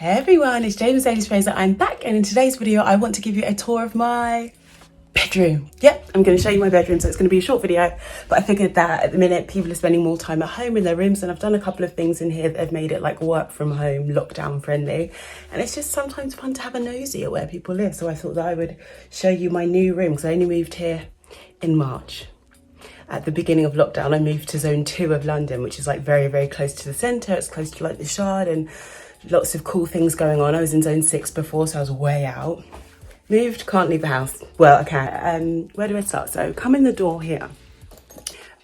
Hey everyone, it's Jade with Fraser. I'm back, and in today's video I want to give you a tour of my bedroom. Yep, I'm going to show you my bedroom, so it's going to be a short video, but I figured that at the minute people are spending more time at home in their rooms, and I've done a couple of things in here that have made it like work from home, lockdown friendly, and it's just sometimes fun to have a nosy at where people live. So I thought that I would show you my new room, because I only moved here in March. At the beginning of lockdown I moved to zone 2 of London, which is like very close to the centre. It's close to like the Shard and lots of cool things going on. I was in zone 6 before, so I was way out. Moved, can't leave the house. Well, I can. Where do I start? So come in the door here.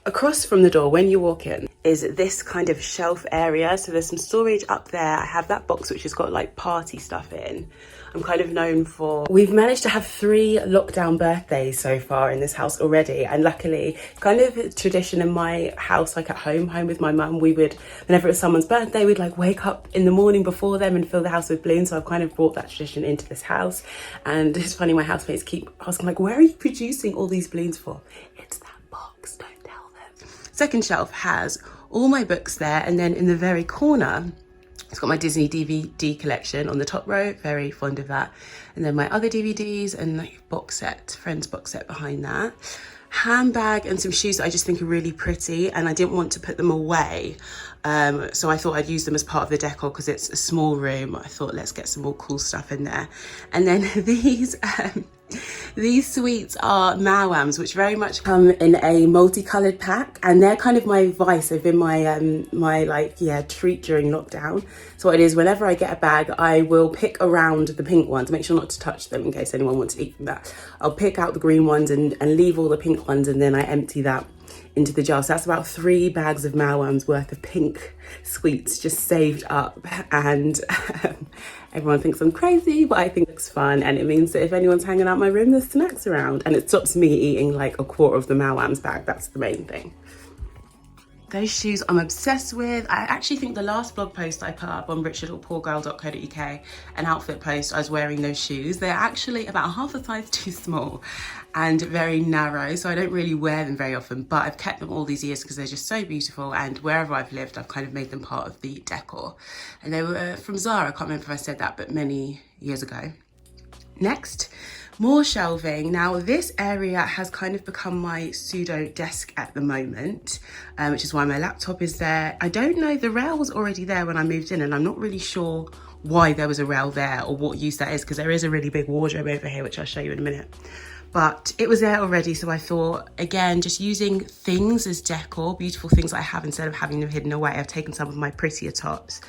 Across from the door, when you walk in, is this kind of shelf area. So there's some storage up there. I have that box which has got like party stuff in. I'm kind of known for, we've managed to have 3 lockdown birthdays so far in this house already, and luckily kind of a tradition in my house, like at home with my mum, we would, whenever it was someone's birthday, we'd like wake up in the morning before them and fill the house with balloons. So I've kind of brought that tradition into this house, and it's funny, my housemates keep asking like, where are you producing all these balloons for? It's that box, don't tell them. Second shelf has all my books there, and then in the very corner it's got my Disney DVD collection on the top row, very fond of that. And then my other DVDs and like box set, Friends box set behind that. Handbag and some shoes that I just think are really pretty, and I didn't want to put them away. So I thought I'd use them as part of the decor because it's a small room. I thought let's get some more cool stuff in there. And then these sweets are Mawams, which very much come in a multicolored pack, and they're kind of my vice. They've been my treat during lockdown. So what it is, whenever I get a bag, I will pick around the pink ones, make sure not to touch them in case anyone wants to eat from that. I'll pick out the green ones and leave all the pink ones, and then I empty that into the jar. So that's about 3 bags of Mawams worth of pink sweets just saved up, and everyone thinks I'm crazy, but I think it's fun, and it means that if anyone's hanging out my room, there's snacks around, and it stops me eating like a quarter of the Mawams bag. That's the main thing. Those shoes I'm obsessed with. I actually think the last blog post I put up on richardorpoorgirl.co.uk, an outfit post, I was wearing those shoes. They're actually about half a size too small and very narrow, so I don't really wear them very often, but I've kept them all these years because they're just so beautiful, and wherever I've lived I've kind of made them part of the decor. And they were from Zara, I can't remember if I said that, but many years ago. Next, more shelving. Now this area has kind of become my pseudo desk at the moment, which is why my laptop is there. I don't know, the rail was already there when I moved in, and I'm not really sure why there was a rail there or what use that is, because there is a really big wardrobe over here, which I'll show you in a minute. But it was there already, so I thought, again, just using things as decor, beautiful things I have, instead of having them hidden away. I've taken some of my prettier tops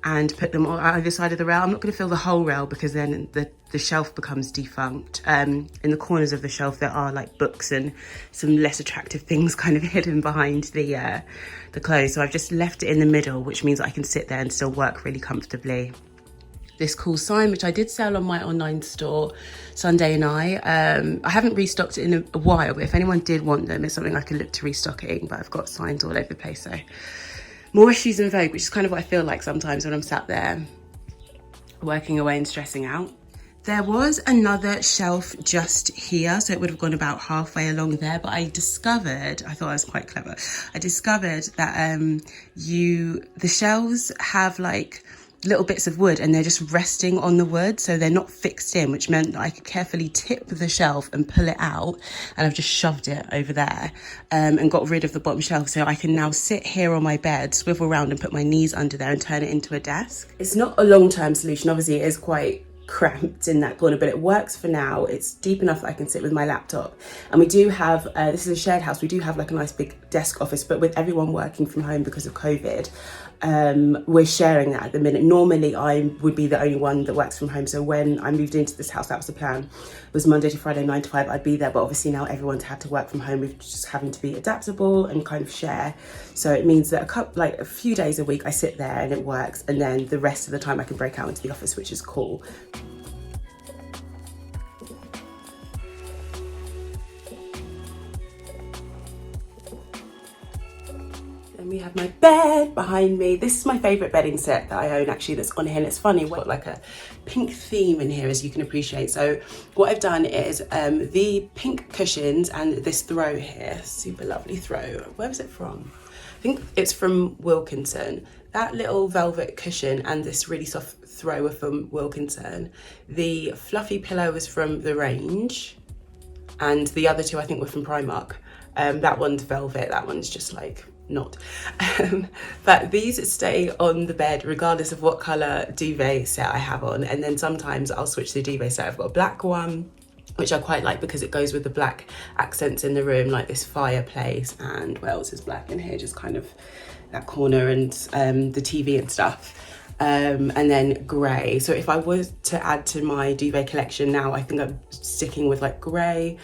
and put them on either side of the rail. I'm not going to fill the whole rail because then the shelf becomes defunct. In the corners of the shelf there are like books and some less attractive things kind of hidden behind the clothes. So I've just left it in the middle, which means I can sit there and still work really comfortably. This cool sign, which I did sell on my online store, Sunday and I haven't restocked it in a while, but if anyone did want them, it's something I could look to restocking, but I've got signs all over the place. So more issues in vogue, which is kind of what I feel like sometimes when I'm sat there working away and stressing out. There was another shelf just here, so it would have gone about halfway along there, but I discovered, I thought I was quite clever, I discovered that the shelves have like little bits of wood and they're just resting on the wood, so they're not fixed in, which meant that I could carefully tip the shelf and pull it out, and I've just shoved it over there and got rid of the bottom shelf, so I can now sit here on my bed, swivel around and put my knees under there and turn it into a desk. It's not a long-term solution, obviously it is quite cramped in that corner, but it works for now. It's deep enough that I can sit with my laptop, and we do have this is a shared house, we do have like a nice big desk office, but with everyone working from home because of COVID, we're sharing that at the minute. Normally I would be the only one that works from home, so when I moved into this house, that was the plan, it was Monday to Friday 9 to 5 I'd be there, but obviously now everyone's had to work from home. We're just having to be adaptable and kind of share, so it means that a few days a week I sit there and it works, and then the rest of the time I can break out into the office, which is cool. Then we have my bed behind me. This is my favourite bedding set that I own actually that's on here, and it's funny, we've got like a pink theme in here as you can appreciate. So what I've done is the pink cushions and this throw here, super lovely throw. Where was it from? I think it's from Wilkinson. That little velvet cushion and this really soft throw are from Wilkinson. The fluffy pillow was from the range, and the other two I think were from Primark. That one's velvet, that one's just like not. But these stay on the bed regardless of what colour duvet set I have on, and then sometimes I'll switch the duvet set. I've got a black one, which I quite like because it goes with the black accents in the room, like this fireplace, and what else is black in here, just kind of that corner and the TV and stuff. And then grey. So if I was to add to my duvet collection now, I think I'm sticking with like grey,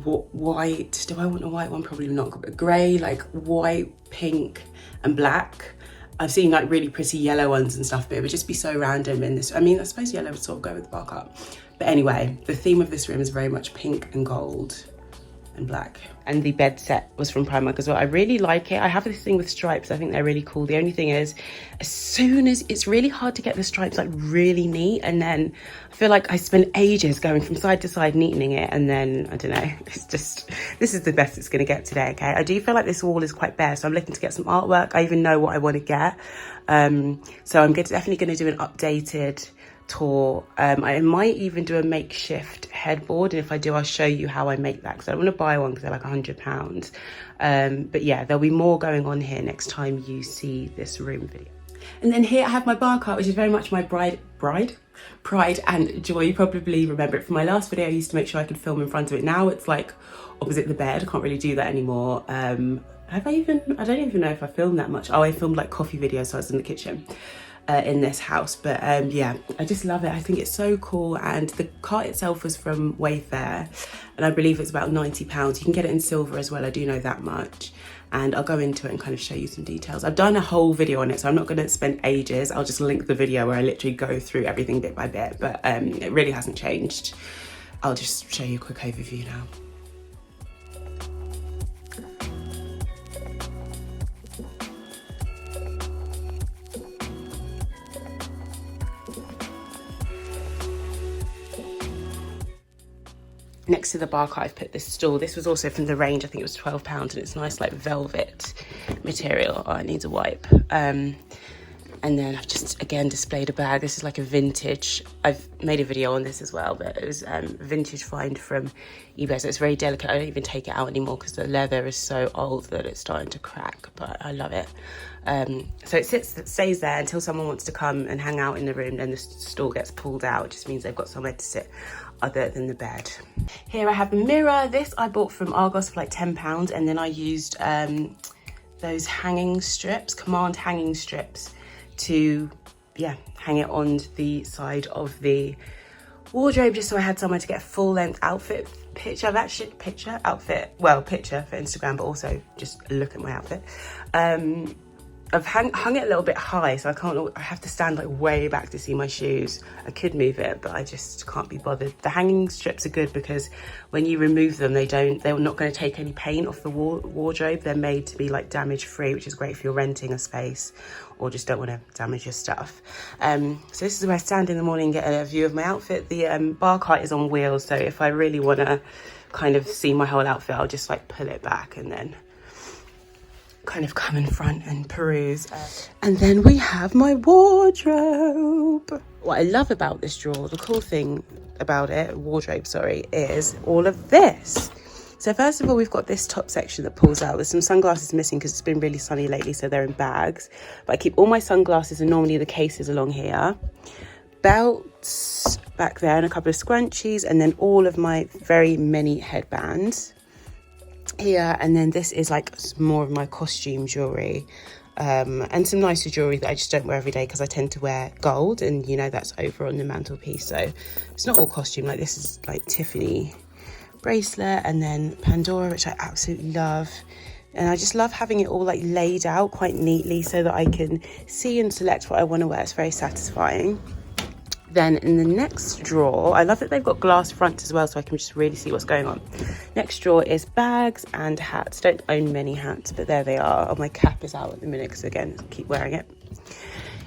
white. Do I want a white one? Probably not. Grey, like white, pink and black. I've seen like really pretty yellow ones and stuff, but it would just be so random in this. I mean, I suppose yellow would sort of go with the bar cut. But anyway, the theme of this room is very much pink and gold and black. And the bed set was from Primark as well. I really like it. I have this thing with stripes. I think they're really cool. The only thing is, as soon as it's really hard to get the stripes like really neat, and then I feel like I spend ages going from side to side neatening it, and then I don't know, it's just, this is the best it's going to get today. Okay, I do feel like this wall is quite bare, so I'm looking to get some artwork. I even know what I want to get, so I'm definitely going to do an updated tour. I might even do a makeshift headboard, and if I do, I'll show you how I make that, because I want to buy one because they're like £100. But yeah, there'll be more going on here next time you see this room video. And then here I have my bar cart, which is very much my pride and joy. You probably remember it from my last video. I used to make sure I could film in front of it. Now it's like opposite the bed. I can't really do that anymore. I don't even know if I filmed that much. Oh, I filmed like coffee videos, so I was in the kitchen in this house. But yeah, I just love it. I think it's so cool. And the cart itself was from Wayfair, and I believe it's about £90. You can get it in silver as well, I do know that much. And I'll go into it and kind of show you some details. I've done a whole video on it, so I'm not going to spend ages. I'll just link the video where I literally go through everything bit by bit, but it really hasn't changed. I'll just show you a quick overview now. Next to the bar cart, I've put this stool. This was also from the range. I think it was £12, and it's nice like velvet material. Oh, it needs a wipe. And then I've just again displayed a bag. This is like a vintage. I've made a video on this as well, but it was vintage find from eBay. So it's very delicate. I don't even take it out anymore because the leather is so old that it's starting to crack, but I love it. So it stays there until someone wants to come and hang out in the room. Then the stool gets pulled out. It just means they've got somewhere to sit other than the bed. Here I have a mirror. This I bought from Argos for like £10, and then I used those hanging strips, command hanging strips, to hang it on the side of the wardrobe, just so I had somewhere to get a full length outfit picture for Instagram, but also just look at my outfit. I've hung it a little bit high, so I have to stand like way back to see my shoes. I could move it, but I just can't be bothered. The hanging strips are good because when you remove them, they're not going to take any paint off the wardrobe. They're made to be like damage free, which is great if you're renting a space or just don't want to damage your stuff. So this is where I stand in the morning and get a view of my outfit. The bar cart is on wheels, so if I really want to kind of see my whole outfit, I'll just like pull it back and then kind of come in front and peruse. And then we have my wardrobe. What I love about this drawer, the cool thing about it, wardrobe, sorry, is all of this. So first of all, we've got this top section that pulls out. There's some sunglasses missing because it's been really sunny lately, so they're in bags. But I keep all my sunglasses and normally the cases along here. Belts back there and a couple of scrunchies, and then all of my very many headbands here. And then this is like more of my costume jewelry, and some nicer jewelry that I just don't wear every day because I tend to wear gold, and you know that's over on the mantelpiece, so it's not all costume. Like this is like Tiffany bracelet, and then Pandora, which I absolutely love, and I just love having it all like laid out quite neatly so that I can see and select what I want to wear. It's very satisfying. Then in the next drawer, I love that they've got glass fronts as well, so I can just really see what's going on. Next drawer is bags and hats. Don't own many hats, but there they are. Oh, my cap is out at the minute because, again, I keep wearing it.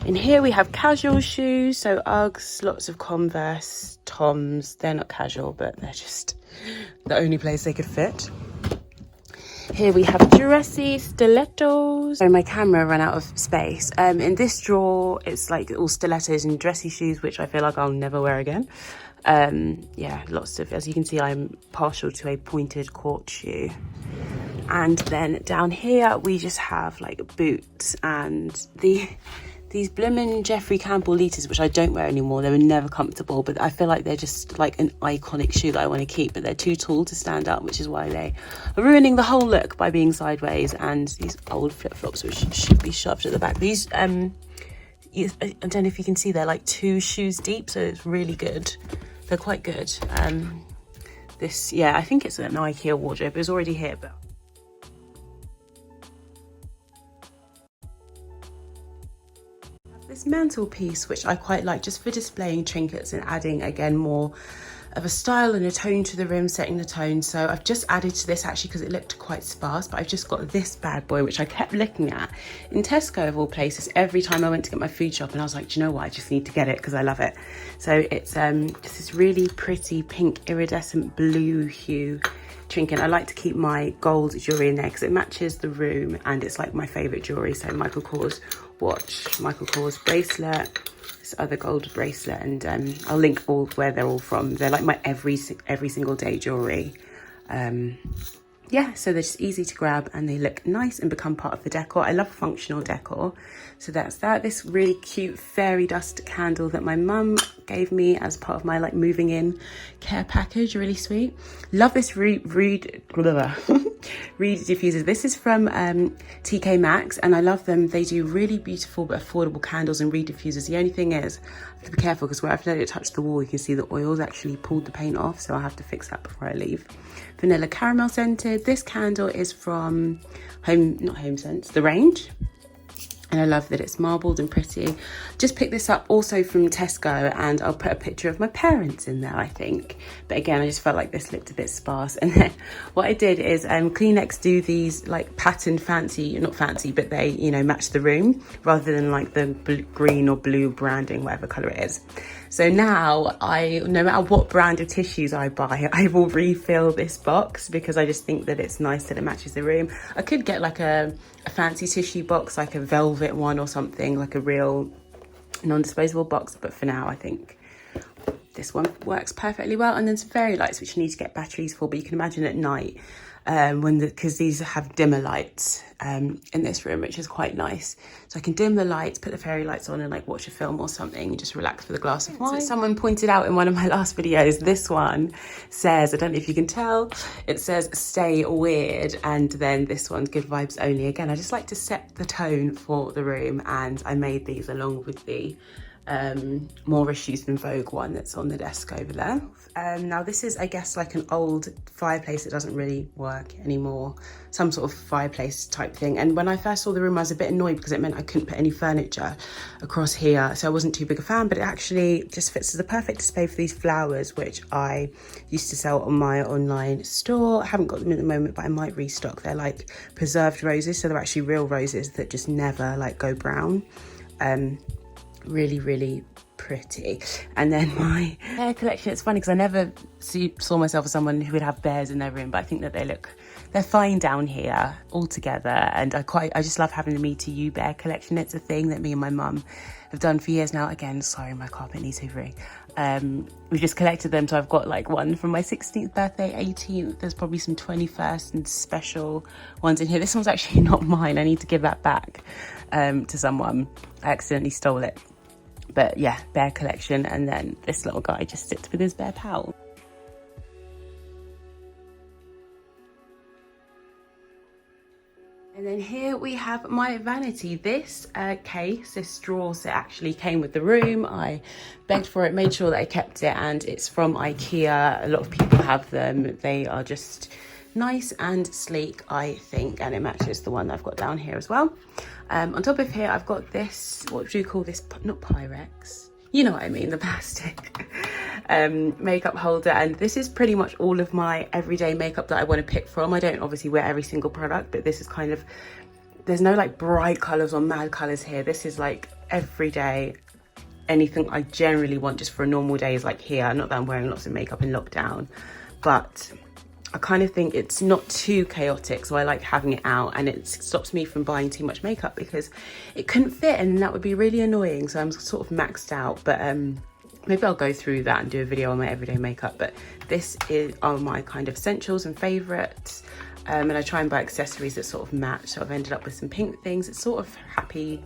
In here we have casual shoes, so Uggs, lots of Converse, Toms. They're not casual, but they're just the only place they could fit. Here we have dressy stilettos. So my camera ran out of space. In this drawer, it's like all stilettos and dressy shoes, which I feel like I'll never wear again. Yeah, lots of, as you can see, I'm partial to a pointed court shoe. And then down here, we just have like boots and these bloomin' Jeffrey Campbell Leaters, which I don't wear anymore. They were never comfortable, but I feel like they're just like an iconic shoe that I want to keep, but they're too tall to stand up, which is why they are ruining the whole look by being sideways. And these old flip-flops, which should be shoved at the back. These, I don't know if you can see, they're like 2 shoes deep, so it's really good. They're quite good. This, yeah, I think it's an IKEA wardrobe. It was already here, but this mantelpiece, which I quite like, just for displaying trinkets and adding again more of a style and a tone to the room, setting the tone. So I've just added to this actually because it looked quite sparse, but I've just got this bad boy, which I kept looking at in Tesco of all places every time I went to get my food shop, and I was like, do you know what, I just need to get it because I love it. So it's just this really pretty pink iridescent blue hue trinket. I like to keep my gold jewelry in there because it matches the room and it's like my favorite jewelry. So Michael Kors watch, Michael Kors bracelet, this other gold bracelet, and I'll link all where they're all from. They're like my every single day jewelry. Yeah, so they're just easy to grab and they look nice and become part of the decor. I love functional decor. So that's that. This really cute fairy dust candle that my mum gave me as part of my like moving in care package, really sweet. Love this reed diffusers. This is from TK Maxx and I love them. They do really beautiful but affordable candles and reed diffusers. The only thing is, I have to be careful because where I've let it touch the wall, you can see the oils actually pulled the paint off, so I'll have to fix that before I leave. Vanilla caramel scented. This candle is from not Home Sense, The Range. And I love that it's marbled and pretty. Just picked this up also from Tesco, and I'll put a picture of my parents in there, I think. But again, I just felt like this looked a bit sparse. And then what I did is Kleenex do these like patterned fancy, not fancy, but they, you know, match the room rather than like the green or blue branding, whatever colour it is. So now no matter what brand of tissues I buy, I will refill this box because I just think that it's nice that it matches the room. I could get like a fancy tissue box, like a velvet one or something, like a real non-disposable box. But for now, I think this one works perfectly well. And then some fairy lights, which you need to get batteries for, but you can imagine at night, because these have dimmer lights in this room, which is quite nice. So I can dim the lights, put the fairy lights on and like watch a film or something and just relax with a glass of wine. So someone pointed out in one of my last videos, this one says, I don't know if you can tell, it says stay weird, and then this one's good vibes only. Again, I just like to set the tone for the room, and I made these along with the more issues in Vogue one that's on the desk over there. Now this is, I guess, like an old fireplace that doesn't really work anymore, some sort of fireplace type thing. And when I first saw the room, I was a bit annoyed because it meant I couldn't put any furniture across here, so I wasn't too big a fan, but it actually just fits as a perfect display for these flowers, which I used to sell on my online store. I haven't got them at the moment, but I might restock. They're like preserved roses, so they're actually real roses that just never like go brown. Really, really pretty. And then my bear collection, it's funny because I never saw myself as someone who would have bears in their room, but I think that they're fine down here all together. And I just love having the Me to You bear collection. It's a thing that me and my mum have done for years now. Again, sorry, my carpet needs hoovering. We've just collected them, so I've got like one from my 16th birthday, 18th, there's probably some 21st and special ones in here. This one's actually not mine, I need to give that back to someone. I accidentally stole it. But yeah, bear collection. And then this little guy just sits with his bear pal. And then here we have my vanity. This case, this drawer set actually came with the room. I begged for it, made sure that I kept it, and it's from IKEA. A lot of people have them. They are just nice and sleek, I think, and it matches the one that I've got down here as well. On top of here, I've got this, what do you call this? Not Pyrex. you know what I mean, the plastic makeup holder. And this is pretty much all of my everyday makeup that I want to pick from. I don't obviously wear every single product, but this is kind of, there's no like bright colors or mad colors here. This is like everyday, anything I generally want just for a normal day is like here. Not that I'm wearing lots of makeup in lockdown, but I kind of think it's not too chaotic, so I like having it out, and it stops me from buying too much makeup because it couldn't fit and that would be really annoying. So I'm sort of maxed out, but maybe I'll go through that and do a video on my everyday makeup. But this are my kind of essentials and favorites, and I try and buy accessories that sort of match. So I've ended up with some pink things. It's sort of happy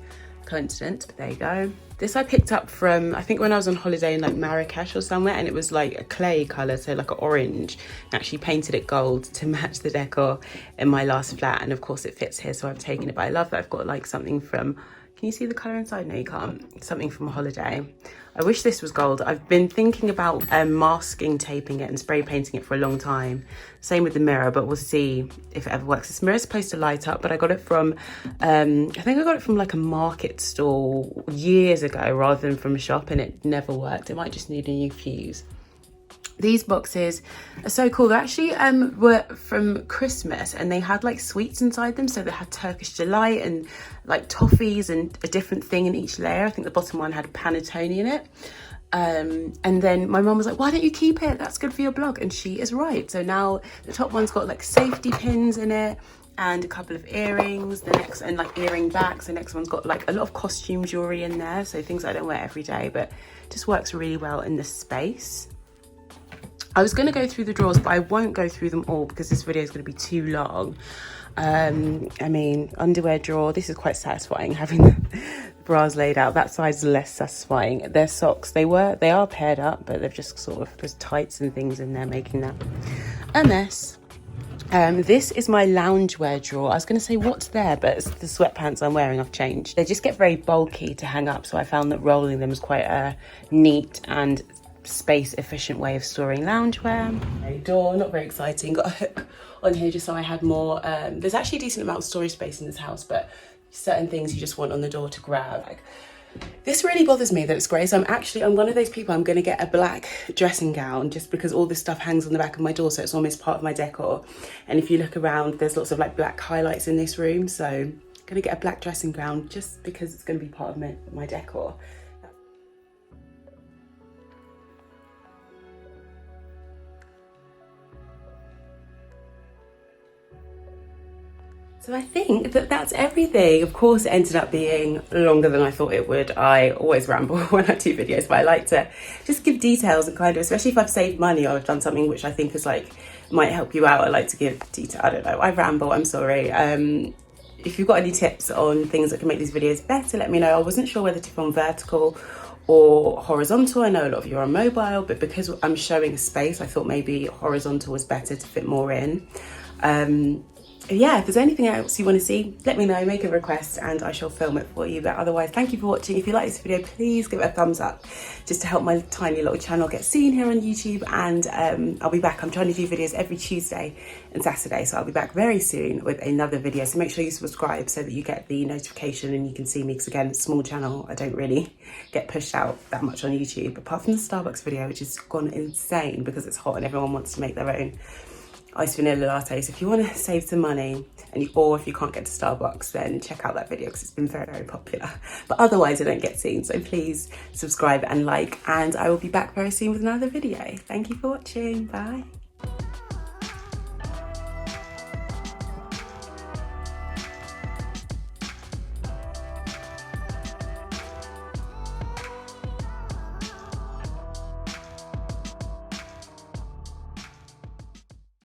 coincidence, but there you go. This I picked up from, I think when I was on holiday in like Marrakesh or somewhere, and it was like a clay colour, so like an orange. I actually painted it gold to match the decor in my last flat, and of course it fits here, so I've taken it. But I love that I've got like something from, can you see the colour inside? No, you can't. Something from a holiday. I wish this was gold. I've been thinking about masking taping it and spray painting it for a long time. Same with the mirror, but we'll see if it ever works. This mirror is supposed to light up, but I got it from, I think I got it from like a market stall years ago rather than from a shop, and it never worked. It might just need a new fuse. These boxes are so cool. They actually were from Christmas, and they had like sweets inside them. So they had Turkish delight and like toffees and a different thing in each layer. I think the bottom one had panettone in it. And then my mum was like, why don't you keep it? That's good for your blog. And she is right. So now the top one's got like safety pins in it and a couple of earrings. The next, and like earring backs. The next one's got like a lot of costume jewelry in there. So things I don't wear every day, but just works really well in this space. I was going to go through the drawers, but I won't go through them all because this video is going to be too long. I mean, underwear drawer, this is quite satisfying having the bras laid out. That side's less satisfying. Their socks, they are paired up, but they've just sort of, there's tights and things in there making that a mess. This is my loungewear drawer. I was going to say what's there, but it's the sweatpants I'm wearing I've changed. They just get very bulky to hang up, so I found that rolling them is quite a neat and space efficient way of storing loungewear. A door, not very exciting. Got a hook on here just so I had more. There's actually a decent amount of storage space in this house, but certain things you just want on the door to grab. Like, this really bothers me that it's grey. So I'm one of those people, I'm going to get a black dressing gown just because all this stuff hangs on the back of my door, so it's almost part of my decor. And if you look around, there's lots of like black highlights in this room, so I'm going to get a black dressing gown just because it's going to be part of my decor. So I think that that's everything. Of course, it ended up being longer than I thought it would. I always ramble when I do videos, but I like to just give details and kind of, especially if I've saved money or I've done something which I think is like, might help you out. I like to give detail. I don't know. I ramble. I'm sorry. If you've got any tips on things that can make these videos better, let me know. I wasn't sure whether to film vertical or horizontal. I know a lot of you are on mobile, but because I'm showing a space, I thought maybe horizontal was better to fit more in. Yeah, if there's anything else you want to see, let me know, make a request and I shall film it for you. But otherwise, thank you for watching. If you like this video, please give it a thumbs up just to help my tiny little channel get seen here on YouTube. And I'll be back. I'm trying to do videos every Tuesday and Saturday, so I'll be back very soon with another video. So make sure you subscribe so that you get the notification and you can see me, because again, it's a small channel. I don't really get pushed out that much on YouTube, apart from the Starbucks video, which has gone insane because it's hot and everyone wants to make their own iced vanilla latte. So if you want to save some money, or if you can't get to Starbucks, then check out that video because it's been very, very popular. But otherwise I don't get seen, so please subscribe and like, and I will be back very soon with another video. Thank you for watching. Bye.